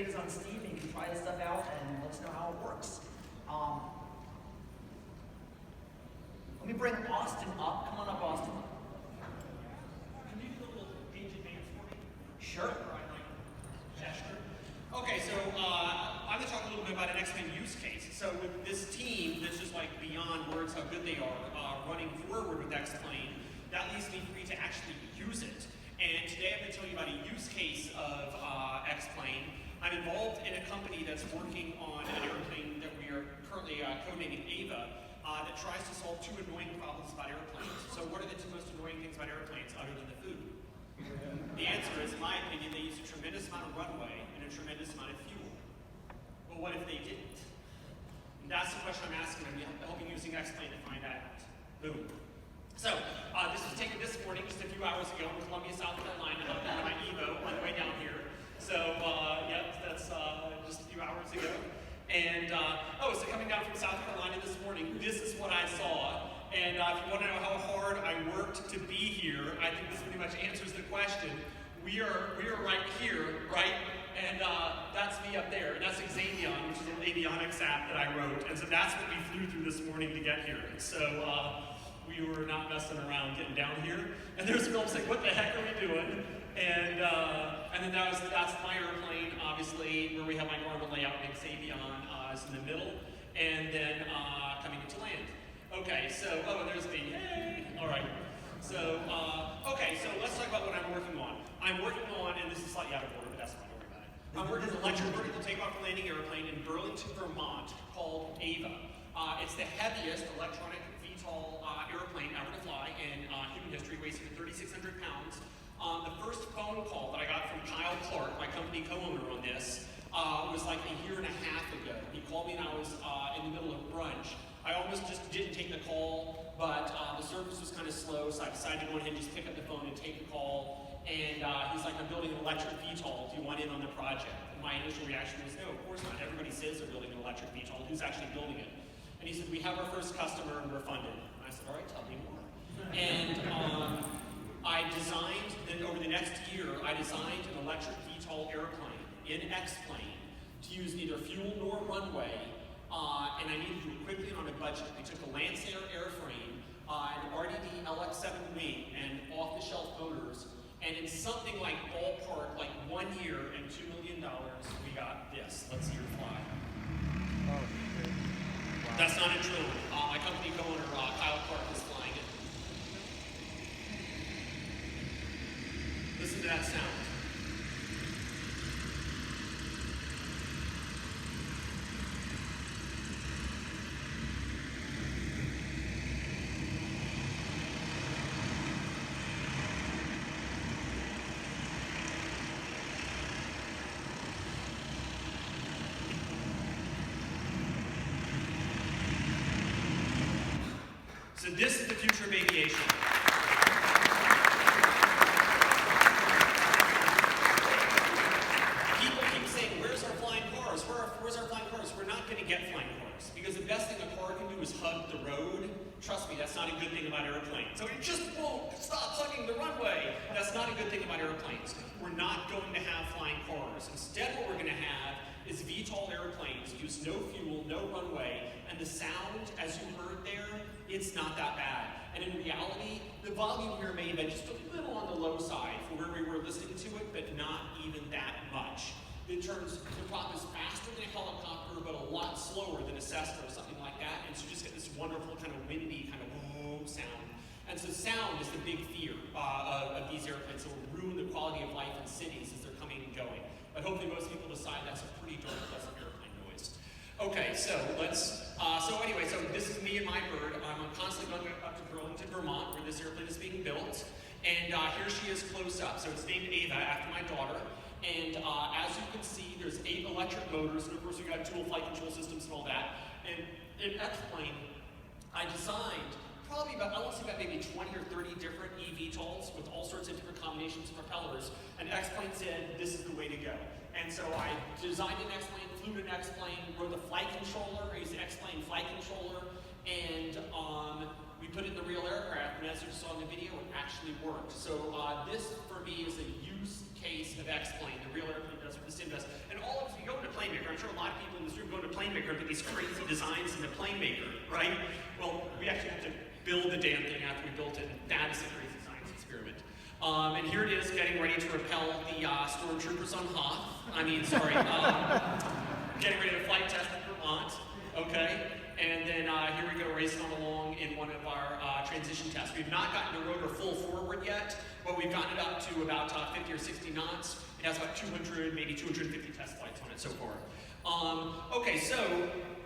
betas on Steam, and you can try this stuff out and let us know how it works. Let me bring Austin up. Come on up, Austin. Can you do a little page advance for me? Sure. Gesture. Okay, so I'm going to talk a little bit about an X-Men use case. So with this team that's just like beyond words how good they are running forward with X-Plane, that leaves me free to actually use it. And today I'm going to tell you about a use case of X-Plane. I'm involved in a company that's working on an airplane that we are currently codenaming Ava that tries to solve two annoying problems about airplanes. So what are the two most annoying things about airplanes other than the food? The answer is, in my opinion, they use a tremendous amount of runway and a tremendous amount of fuel. But what if they didn't? And that's the question I'm asking. I'm helping using X-Plane to find that out. Boom. So, this was taken this morning, just a few hours ago, in Columbia, South Carolina, up on my Evo on the way down here. So, yep, that's just a few hours ago. And, so coming down from South Carolina this morning, this is what I saw. And if you want to know how hard I worked to be here, I think this pretty much answers the question. We are right here, right? And that's me up there. And that's Xavion, which is an avionics app that I wrote. And so that's what we flew through this morning to get here. So we were not messing around getting down here. And there's a girl saying, what the heck are we doing? And then that's my airplane, obviously, where we have my normal layout, and Xavion is in the middle. And then coming into land. Okay, so, there's me, yay! All right, so, so let's talk about what I'm working on. I'm working on, and this is slightly out of order, but that's fine, don't worry about it. I'm working on an electric vertical takeoff and landing airplane in Burlington, Vermont, called Ava. It's the heaviest electronic VTOL airplane ever to fly in human history, weighs 3,600 pounds. The first phone call that I got from Kyle Clark, my company co-owner on this, was like a year and a half ago. He called me and I was in the middle of brunch. I almost just didn't take the call, but the service was kind of slow, so I decided to go ahead and just pick up the phone and take the call. And he's like, I'm building an electric VTOL. Do you want in on the project? And my initial reaction was, no, of course not. Everybody says they're building an electric VTOL. Who's actually building it? And he said, we have our first customer and we're funded. And I said, all right, tell me more. And I designed, then over the next year, I designed an electric VTOL airplane in X-Plane to use neither fuel nor runway. And I needed to do it quickly and on a budget. We took a Lancer airframe, an RDD LX7 wing, and off-the-shelf motors, and in something like ballpark, like 1 year and $2 million, we got this. Let's see her fly. Oh, okay. Wow. That's not a drone. My company co-owner, Kyle Clark, is flying it. Listen to that sound. So this is the future of aviation. People keep saying, where's our flying cars? Where's our flying cars? We're not going to get flying cars. Because the best thing a car can do is hug the road. Trust me, that's not a good thing about airplanes. So it just won't stop hugging the runway. That's not a good thing about airplanes. We're not going to have flying cars. Instead, what we're going to have is VTOL airplanes, use no fuel, no runway, and the sound, as you heard there, it's not that bad. And in reality, the volume here may have been just a little on the low side for where we were listening to it, but not even that much. The prop is faster than a helicopter, but a lot slower than a Cessna or something like that, and so you just get this wonderful kind of windy kind of boom sound. And so sound is the big fear of these airplanes. It will ruin the quality of life in cities as they're coming and going. But hopefully most people decide that's a pretty darn pleasant airplane noise. Okay, so so this is me and my bird. I'm constantly going up to Burlington, Vermont, where this airplane is being built. And here she is close up. So it's named Ava after my daughter. And as you can see, there's 8 electric motors, and of course we got dual flight control systems and all that. And in X-Plane, I designed probably about, I want to say about maybe 20 or 30 different eVTOLs with all sorts of different combinations of propellers. And X-Plane said, this is the way to go. And so I designed an X-Plane, flew an X-Plane, wrote the flight controller, I used the X-Plane flight controller, and we put it in the real aircraft, and as you saw in the video, it actually worked. So this, for me, is a use case of X-Plane. The real airplane does what the sim does. And all of plane maker and put these crazy designs in the plane maker, right? Well, we actually have to build the damn thing after we built it, and that is a crazy science experiment. And here it is, getting ready to repel the stormtroopers on Hoth. Getting ready to flight test in Vermont, okay? And then here we go, racing on along in one of our transition tests. We've not gotten the rotor full forward yet, but we've gotten it up to about 50 or 60 knots. It has about 200, maybe 250 test flights on it so far. Okay, so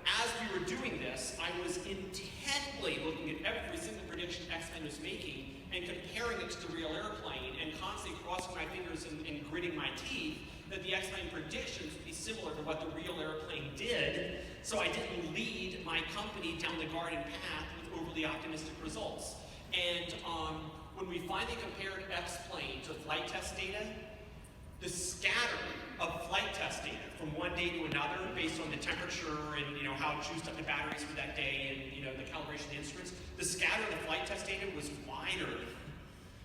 as we were doing this, I was intently looking at every single prediction X-Plane was making and comparing it to the real airplane and constantly crossing my fingers and gritting my teeth that the X-Plane predictions would be similar to what the real airplane did, so I didn't lead my company down the garden path with overly optimistic results. And when we finally compared X-Plane to flight test data, the scatter of flight test data from one day to another based on the temperature and how juiced up the batteries for that day and the calibration of the instruments, the scatter of the flight test data was wider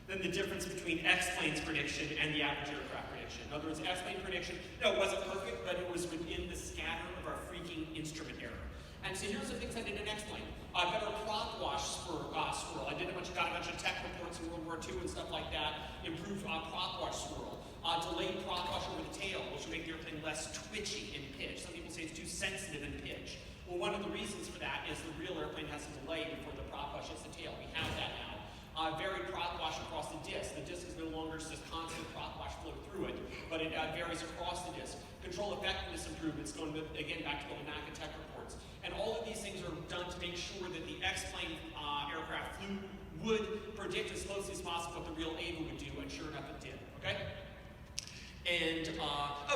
than the difference between X-Plane's prediction and the average aircraft prediction. In other words, X-Plane prediction, no, it wasn't perfect, but it was within the scatter of our freaking instrument error. And so here's the things I did in X-Plane. Better prop wash swirl. I got a bunch of tech reports in World War II and stuff like that. Improved prop wash swirl. Delayed prop wash over the tail, which will make the airplane less twitchy in pitch. Some people say it's too sensitive in pitch. Well, one of the reasons for that is the real airplane has a delay before the prop wash hits the tail. We have that now. Varied prop wash across the disc. The disc is no longer just constant prop wash flow through it, but it varies across the disc. Control effectiveness improvements, going again back to the Laminar tech reports. And all of these things are done to make sure that the X-Plane aircraft would predict as closely as possible what the real Ava would do, and sure enough it did, okay? And,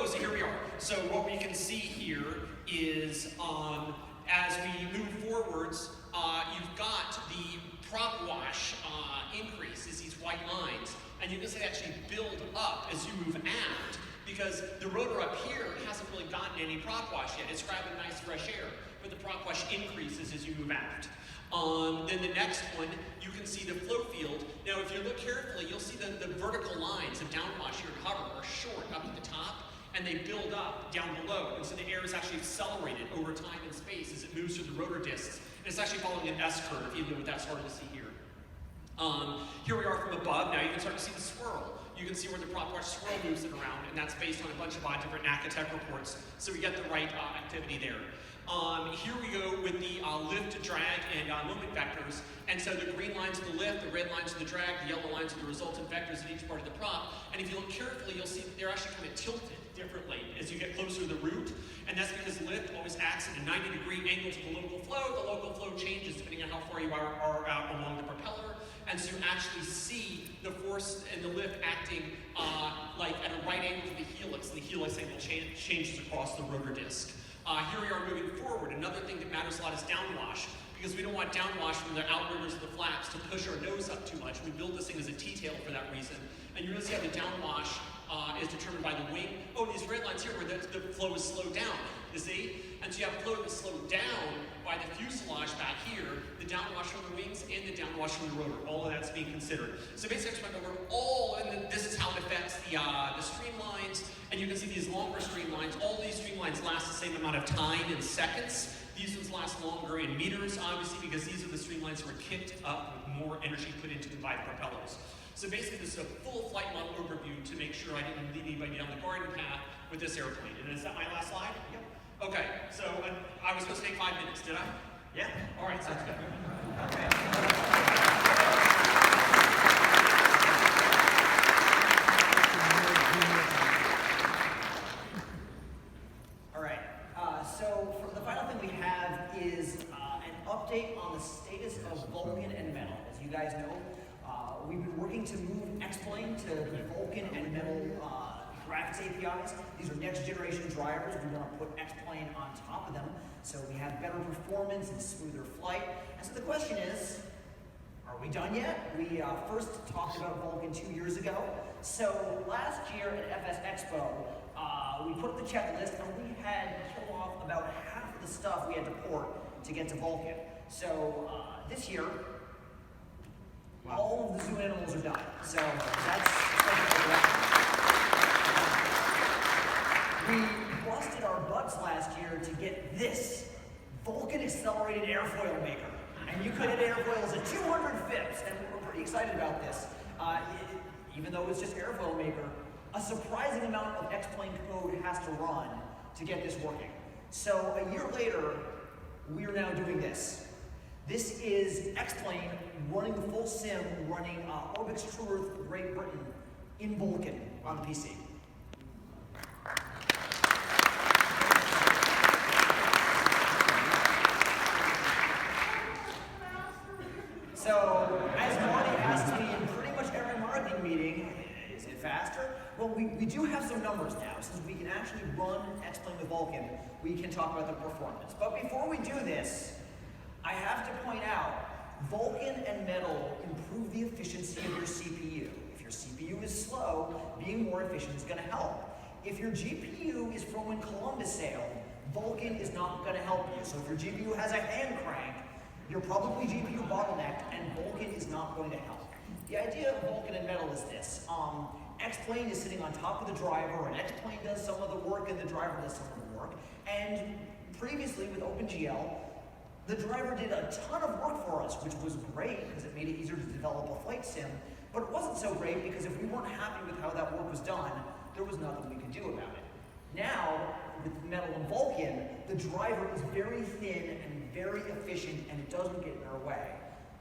so here we are. So what we can see here is, as we move forwards, you've got the prop wash increase is these white lines, and you can see they actually build up as you move aft, because the rotor up here hasn't really gotten any prop wash yet. It's grabbing nice fresh air, but the prop wash increases as you move aft. Then the next one, you can see the flow field. Now, if you look carefully, you'll see the vertical lines of downwash here in hover are short up at the top, and they build up down below. And so the air is actually accelerated over time and space as it moves through the rotor discs. And it's actually following an S-curve, even though that's hard to see here. Here we are from above. Now you can start to see the swirl. You can see where the prop wash swirl moves it around, and that's based on a bunch of different NACA tech reports. So we get the right activity there. Here we go with the lift, drag, and moment vectors. And so the green lines are the lift, the red lines are the drag, the yellow lines are the resultant vectors at each part of the prop. And if you look carefully, you'll see that they're actually kind of tilted differently as you get closer to the root. And that's because lift always acts at a 90-degree angle to the local flow. The local flow changes depending on how far you are out along the propeller. And so you actually see the force and the lift acting like at a right angle to the helix, and the helix angle changes across the rotor disc. Here we are moving forward. Another thing that matters a lot is downwash, because we don't want downwash from the outriggers of the flaps to push our nose up too much. We built this thing as a T-tail for that reason. And you're going to see how the downwash is determined by the wing. Oh, these red lines here where the flow is slowed down, you see? And so you have flow that's slowed down by the fuselage back here, the downwash from the wings, and the downwash from the rotor. All of that's being considered. So basically, I just went over all, and then this is how it affects the streamlines. And you can see these longer streamlines. All these streamlines last the same amount of time in seconds. These ones last longer in meters, obviously, because these are the streamlines that were kicked up with more energy put into them by the propellers. So basically, this is a full flight model overview to make sure I didn't lead anybody down the garden path with this airplane. And is that my last slide? Yep. Okay, so I was supposed to take 5 minutes, did I? Yeah? All right, sounds good. Okay. All right. So for the final thing we have is an update on the status of Vulcan and Metal. As you guys know, we've been working to move X-Plane to the Vulcan and Metal graphics APIs. These are next generation drivers. We want to put X-Plane on top of them so we have better performance and smoother flight. And so the question is, are we done yet? We first talked about Vulcan 2 years ago. So last year at FlightSimExpo, we put up the checklist and we had killed off about half of the stuff we had to port to get to Vulcan. So this year, all of the zoo animals are done. So that's we busted our butt butts last year to get this Vulcan accelerated airfoil maker. And you could hit airfoils at 200 FIPS, and we're pretty excited about this. Even though it's just airfoil maker, a surprising amount of X-Plane code has to run to get this working. So a year later, we are now doing this. This is X-Plane running the full sim, running Orbix True Earth Great Britain in Vulcan on the PC. So, as Marty asked me in pretty much every marketing meeting, is it faster? Well, we do have some numbers now. Since we can actually run X-Plane with Vulcan, we can talk about the performance. But before we do this, I have to point out, Vulcan and Metal improve the efficiency of your CPU. If your CPU is slow, being more efficient is going to help. If your GPU is from when Columbus sailed, Vulcan is not going to help you. So if your GPU has a hand crank, you're probably GPU bottlenecked, and Vulcan is not going to help. The idea of Vulcan and Metal is this. X-Plane is sitting on top of the driver, and X-Plane does some of the work, and the driver does some of the work. And previously with OpenGL, the driver did a ton of work for us, which was great because it made it easier to develop a flight sim, but it wasn't so great because if we weren't happy with how that work was done, there was nothing we could do about it. Now, with Metal and Vulcan, the driver is very thin and very efficient, and it doesn't get in our way.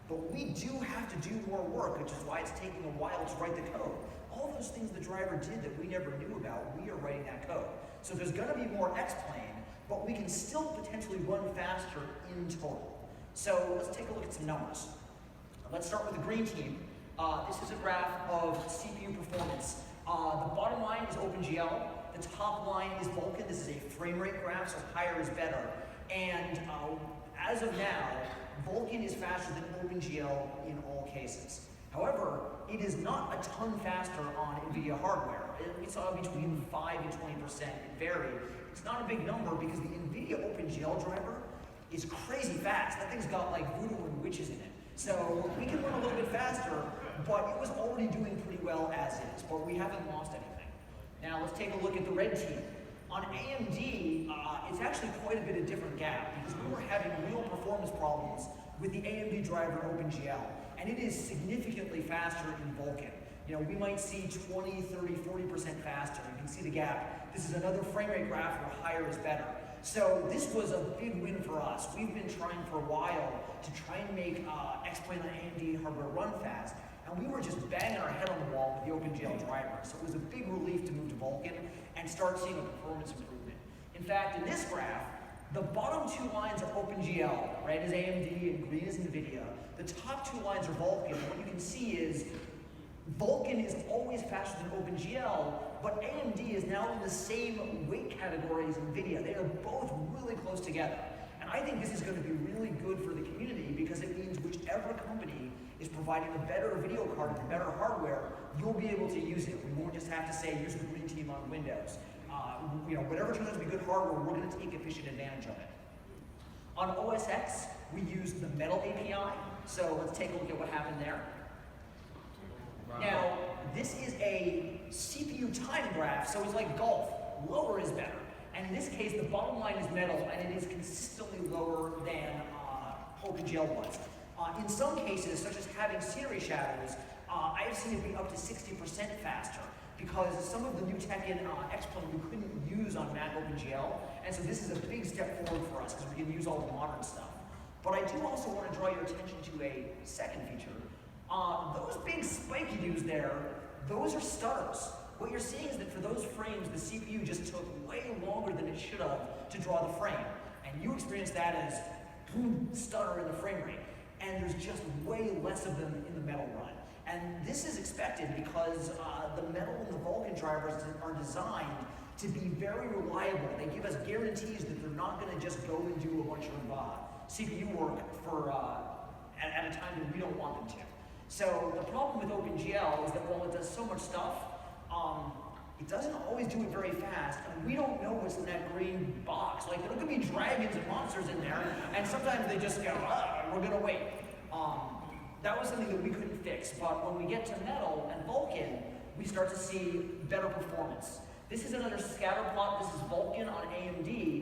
But we do have to do more work, which is why it's taking a while to write the code. All those things the driver did that we never knew about, we are writing that code. So there's going to be more X-Plane, but we can still potentially run faster in total. So let's take a look at some numbers. Let's start with the green team. This is a graph of CPU performance. The bottom line is OpenGL. The top line is Vulcan. This is a frame rate graph, so higher is better. And as of now, Vulcan is faster than OpenGL in all cases. However, it is not a ton faster on NVIDIA hardware. We saw between 5 and 20%. It varied. It's not a big number because the NVIDIA OpenGL driver is crazy fast. That thing's got like voodoo and witches in it. So we can run a little bit faster, but it was already doing pretty well as is, but we haven't lost anything. Now let's take a look at the red team. On AMD, it's actually quite a bit of different gap because we were having real performance problems with the AMD driver OpenGL, and it is significantly faster in Vulcan. You know, we might see 20, 30, 40% faster. You can see the gap. This is another frame rate graph where higher is better. So this was a big win for us. We've been trying for a while to try and make X-Plane on AMD hardware run fast, and we were just banging our head on the wall with the OpenGL driver. So it was a big relief to move to Vulcan and start seeing a performance improvement. In fact, in this graph, the bottom two lines are OpenGL, red is AMD and green is NVIDIA. The top two lines are Vulcan. What you can see is Vulcan is always faster than OpenGL, but AMD is now in the same weight category as NVIDIA. They are both really close together. And I think this is going to be really good for the community because it means whichever company is providing a better video card and better hardware, you'll be able to use it. We won't just have to say, use the green team on Windows. You know, whatever turns out to be good hardware, we're going to take efficient advantage of it. On OS X, we use the Metal API. So let's take a look at what happened there. Wow. Now, this is a CPU time graph, so it's like golf. Lower is better. And in this case, the bottom line is Metal, and it is consistently lower than OpenGL was. In some cases, such as having scenery shadows, I have seen it be up to 60% faster because some of the new tech in X-Plane we couldn't use on Mac OpenGL, and so this is a big step forward for us because we can use all the modern stuff. But I do also want to draw your attention to a second feature. Those big spike you use there, those are stutters. What you're seeing is that for those frames, the CPU just took way longer than it should have to draw the frame. And you experience that as boom, stutter in the frame rate. And there's just way less of them in the Metal run. And this is expected because the Metal and the Vulcan drivers are designed to be very reliable. They give us guarantees that they're not going to just go and do a bunch of CPU work for at a time that we don't want them to. So the problem with OpenGL is that while it does so much stuff, it doesn't always do it very fast, and we don't know what's in that green box. Like, there could be dragons and monsters in there, and sometimes they just go, we're gonna wait. That was something that we couldn't fix, but when we get to Metal and Vulcan, we start to see better performance. This is another scatter plot. This is Vulcan on AMD,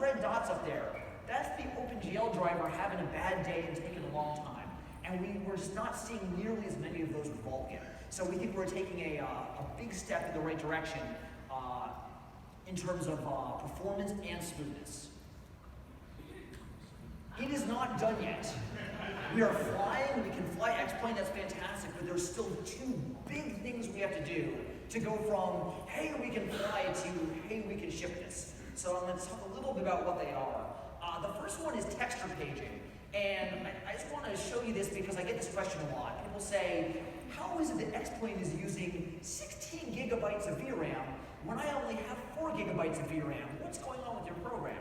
red dots up there, that's the OpenGL driver having a bad day and taking a long time. And we're just not seeing nearly as many of those with Vulkan. So we think we're taking a big step in the right direction in terms of performance and smoothness. It is not done yet. We are flying, we can fly X-Plane, that's fantastic, but there's still two big things we have to do to go from, hey, we can fly, to, hey, we can ship this. So I'm going to talk a little bit about what they are. The first one is texture paging. And I just want to show you this because I get this question a lot. People say, how is it that X-Plane is using 16 gigabytes of VRAM when I only have 4 gigabytes of VRAM? What's going on with your program?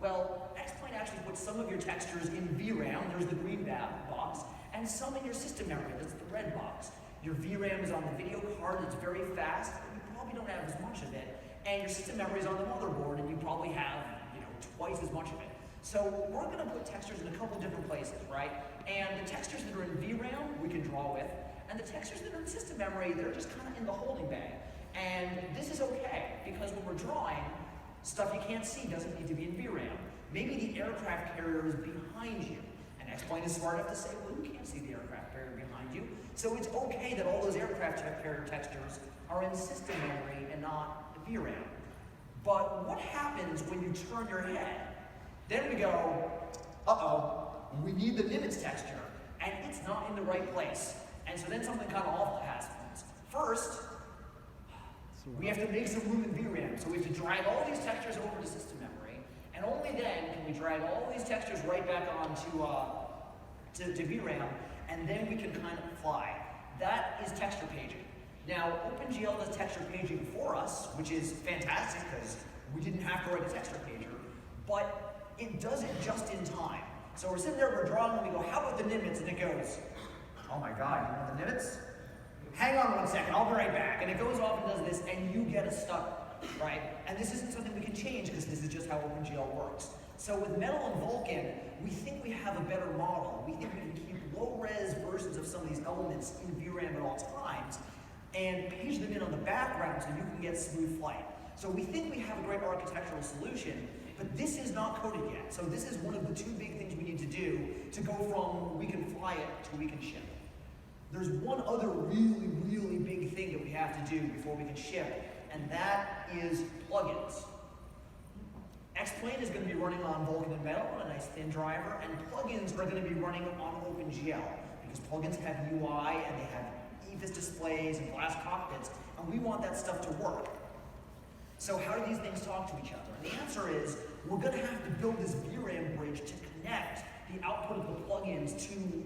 Well, X-Plane actually puts some of your textures in VRAM, there's the green box, and some in your system memory, that's the red box. Your VRAM is on the video card, it's very fast, but you probably don't have as much of it. And your system memory is on the motherboard, and you probably have, twice as much of it. So we're going to put textures in a couple different places, right? And the textures that are in VRAM, we can draw with, and the textures that are in system memory, they're just kind of in the holding bag. And this is okay, because when we're drawing, stuff you can't see doesn't need to be in VRAM. Maybe the aircraft carrier is behind you, and X-Plane is smart enough to say, well, you can't see the aircraft carrier behind you, so it's okay that all those aircraft carrier textures are in system memory and not VRAM. But what happens when you turn your head? Then we go, uh-oh, we need the Nimitz texture, and it's not in the right place. And so then something kind of awful happens. First, we have to make some room in VRAM, so we have to drag all these textures over to system memory, and only then can we drag all these textures right back onto to VRAM, and then we can kind of fly. That is texture paging. Now, OpenGL does texture paging for us, which is fantastic because we didn't have to write a texture pager, but it does it just in time. So we're sitting there, we're drawing, and we go, how about the Nimitz? And it goes, oh my God, you know the Nimitz? Hang on 1 second, I'll be right back. And it goes off and does this, and you get a stutter, right? And this isn't something we can change because this is just how OpenGL works. So with Metal and Vulkan, we think we have a better model. We think we can keep low-res versions of some of these elements in VRAM at all times and page them in on the background so you can get smooth flight. So we think we have a great architectural solution, but this is not coded yet. So this is one of the two big things we need to do to go from we can fly it to we can ship. There's one other really, really big thing that we have to do before we can ship, and that is plugins. X-Plane is going to be running on Vulkan and Metal on a nice thin driver, and plugins are going to be running on OpenGL because plugins have UI and they have EFIS displays and glass cockpits, and we want that stuff to work. So how do these things talk to each other? And the answer is we're going to have to build this VRAM bridge to connect the output of the plugins to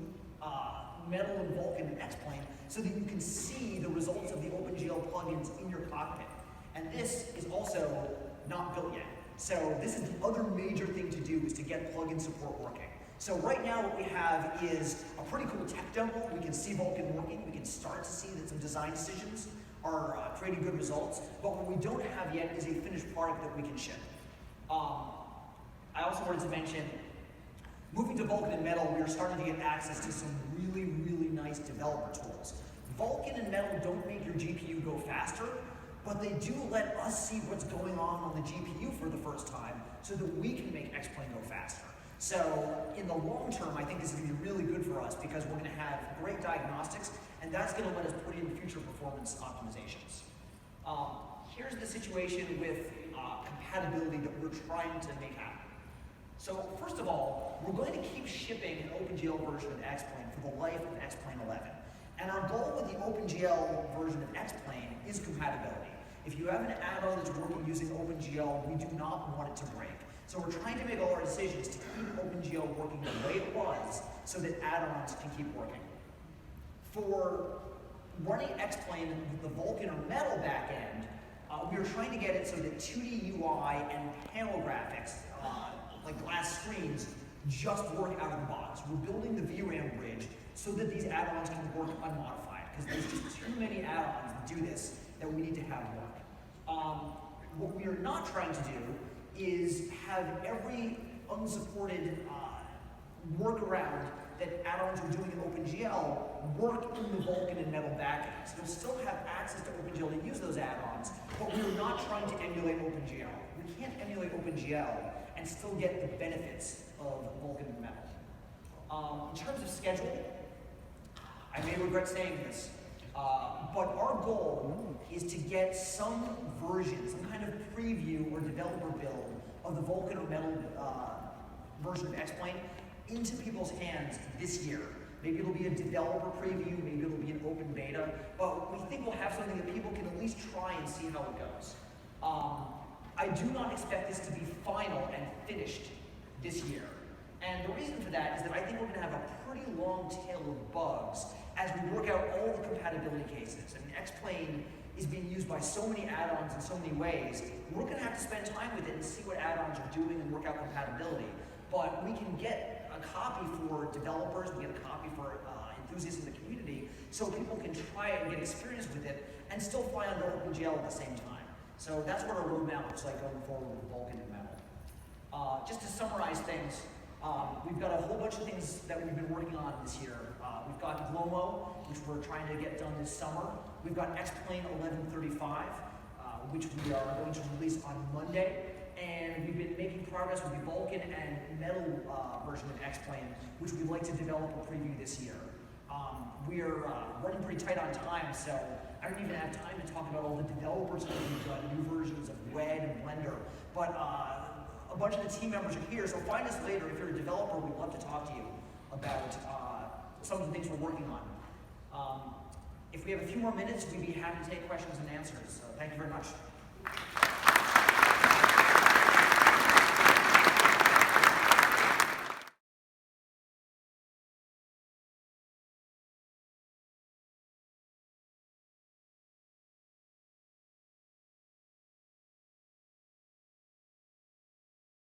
Metal and Vulkan and X-Plane so that you can see the results of the OpenGL plugins in your cockpit. And this is also not built yet. So this is the other major thing to do is to get plugin support working. So right now what we have is a pretty cool tech demo. We can see Vulkan working. We can start to see that some design decisions are creating good results. But what we don't have yet is a finished product that we can ship. I also wanted to mention, moving to Vulkan and Metal, we are starting to get access to some really, really nice developer tools. Vulkan and Metal don't make your GPU go faster, but they do let us see what's going on the GPU for the first time so that we can make X-Plane go faster. So in the long term, I think this is going to be really good for us because we're going to have great diagnostics, and that's going to let us put in future performance optimizations. Here's the situation with compatibility that we're trying to make happen. So first of all, we're going to keep shipping an OpenGL version of X-Plane for the life of X-Plane 11. And our goal with the OpenGL version of X-Plane is compatibility. If you have an add-on that's working using OpenGL, we do not want it to break. So we're trying to make all our decisions to keep OpenGL working the way it was so that add-ons can keep working. For running X-Plane with the Vulkan or Metal backend, we are trying to get it so that 2D UI and panel graphics, like glass screens, just work out of the box. We're building the VRAM bridge so that these add-ons can work unmodified, because there's just too many add-ons that do this that we need to have work. What we are not trying to do is have every unsupported workaround that add-ons are doing in OpenGL work in the Vulkan and Metal backends. You'll still have access to OpenGL to use those add-ons, but we are not trying to emulate OpenGL. We can't emulate OpenGL and still get the benefits of Vulcan metal. In terms of schedule, I may regret saying this, but our goal is to get some version, some kind of preview or developer build of the Vulcan or metal version of X-Plane into people's hands this year. Maybe it'll be a developer preview, maybe it'll be an open beta, but we think we'll have something that people can at least try and see how it goes. I do not expect this to be final and finished this year. And the reason for that is that I think we're going to have a pretty long tail of bugs as we work out all the compatibility cases. I mean, X-Plane is being used by so many add-ons in so many ways. We're going to have to spend time with it and see what add-ons are doing and work out compatibility. But we can get a copy for developers, we get a copy for enthusiasts in the community, so people can try it and get experience with it and still fly under OpenGL at the same time. So that's what our roadmap looks like going forward with Vulcan and Metal. Just to summarize things, we've got a whole bunch of things that we've been working on this year. We've got Glomo, which we're trying to get done this summer. We've got X-Plane 1135, which we are going to release on Monday. And we've been making progress with the Vulcan and Metal version of X-Plane, which we'd like to develop a preview this year. We're running pretty tight on time, so I don't even have time to talk about all the developers that we've got, new versions of WED and Blender. But a bunch of the team members are here, so find us later. If you're a developer, we'd love to talk to you about some of the things we're working on. If we have a few more minutes, we'd be happy to take questions and answers. So thank you very much.